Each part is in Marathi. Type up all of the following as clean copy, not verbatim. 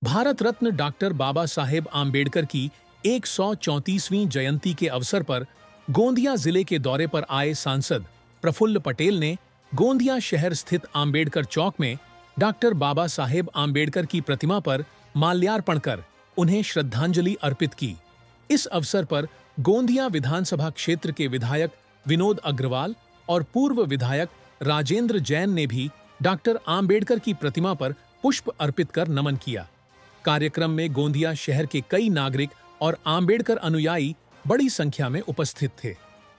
भारत रत्न डॉक्टर बाबा साहेब आम्बेडकर की 134वीं जयंती के अवसर पर गोंदिया जिले के दौरे पर आए सांसद प्रफुल्ल पटेल ने गोंदिया शहर स्थित आम्बेडकर चौक में डॉक्टर बाबा साहेब आम्बेडकर की प्रतिमा पर माल्यार्पण कर उन्हें श्रद्धांजलि अर्पित की। इस अवसर पर गोंदिया विधानसभा क्षेत्र के विधायक विनोद अग्रवाल और पूर्व विधायक राजेंद्र जैन ने भी डॉक्टर आम्बेडकर की प्रतिमा पर पुष्प अर्पित कर नमन किया। कार्यक्रम में गोंदिया शहर के कई नागरिक और आम्बेडकर अनुयायी बड़ी संख्या में उपस्थित थे।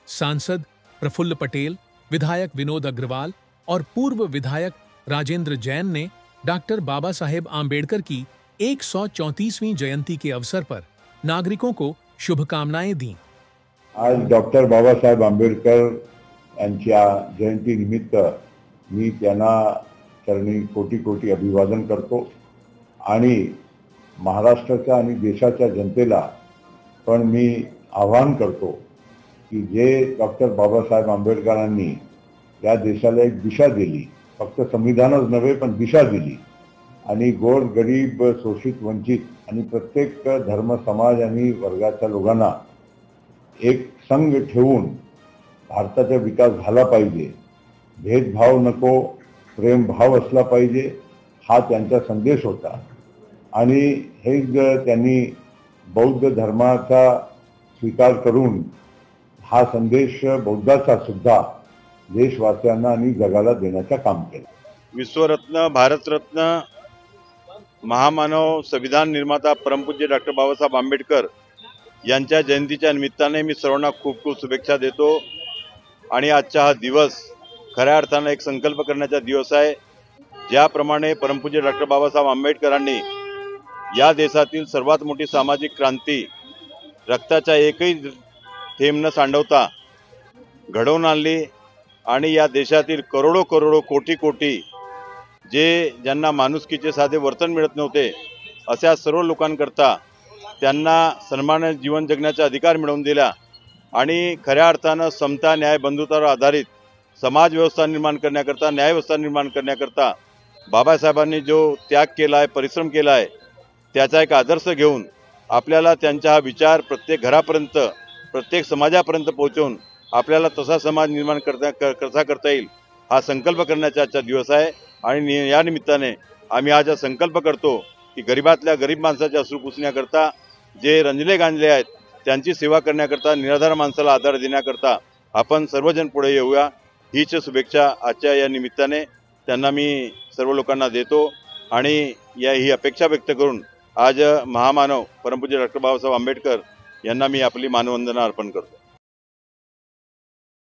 सांसद प्रफुल्ल पटेल, विधायक विनोद अग्रवाल और पूर्व विधायक राजेंद्र जैन ने डॉक्टर बाबा साहेब आम्बेडकर की 134वीं जयंती के अवसर पर नागरिकों को शुभकामनाएं दी। आज डॉक्टर बाबासाहेब आंबेडकर यांच्या जयंतीनिमित्त मी त्यांना चरणी कोटी कोटी अभिवादन करतो आणि महाराष्ट्राच्या आणि देशाच्या जनतेला पण मी आवाहन करतो की जे डॉक्टर बाबासाहेब आंबेडकरांनी या देशाला एक दिशा दिली, फक्त संविधानच नव्हे पण दिशा दिली आणि गोर गरीब शोषित वंचित आणि प्रत्येक धर्म समाज आणि वर्गाच्या लोकांना एक संघ ठेवून भारताचा विकास झाला पाहिजे, भेदभाव नको, प्रेम भाव असला पाहिजे, हा त्यांचा संदेश होता। आणि हे त्यांनी बौद्ध धर्माचा स्वीकार करून हा संदेश बौद्धाचा सुद्धा देशवासियांना आणि जगाला देण्याचं काम केलं। विश्वरत्न, भारतरत्न, महामानव, संविधान निर्माता परमपूज्य डॉक्टर बाबासाहेब आंबेडकर यांच्या जयंतीच्या निमित्ताने मी सर्वांना खूप खूप शुभेच्छा देतो। आणि आजचा हा दिवस खऱ्या अर्थाने एक संकल्प करण्याचा दिवस आहे। ज्याप्रमाणे परमपूज्य डॉक्टर बाबासाहेब आंबेडकरांनी या देशातील सर्वात मोठी सामाजिक क्रांती रक्ताचा एकही थेंब न सांडवता घडवून आणली आणि या देशातील करोडो करोडो कोटी कोटी ज्यांना माणुसकीचे साधे वर्तन मिळत नव्हते अशा सर्व लोकांकरता त्यांना सन्मानित जीवन जगण्याचा अधिकार मिळवून दिला आणि खऱ्या अर्थाने समता, न्याय, बंधुत्वावर आधारित समाज व्यवस्था निर्माण करण्याकरता, न्याय व्यवस्था निर्माण करण्याकरता बाबासाहेबांनी जो त्याग केला आहे, परिश्रम केला आहे, त्याचा एक आदर्श घेऊन आपल्याला त्यांचा हा विचार प्रत्येक घरापर्यंत, प्रत्येक समाजापर्यंत पोहोचवून आपल्याला तसा समाज निर्माण कसा करता येईल हा संकल्प करण्याचा आजचा दिवस आहे। आणि या निमित्ताने आम्ही आज संकल्प करतो की गरीबातल्या गरीब माणसाचे अश्रू पुसण्याकरता, जे रंजले गांजले आहेत त्यांची सेवा करण्याकरता, निराधार माणसाला आधार देण्याकरता आपण सर्वजण पुढे येऊया, हीच शुभेच्छा आजच्या या निमित्ताने त्यांना मी सर्व लोकांना देतो। आणि ही अपेक्षा व्यक्त करून आज महामानव परमपूज्य डॉक्टर बाबासाहेब आंबेडकर यांना मी आपली मानवंदना अर्पण करतो।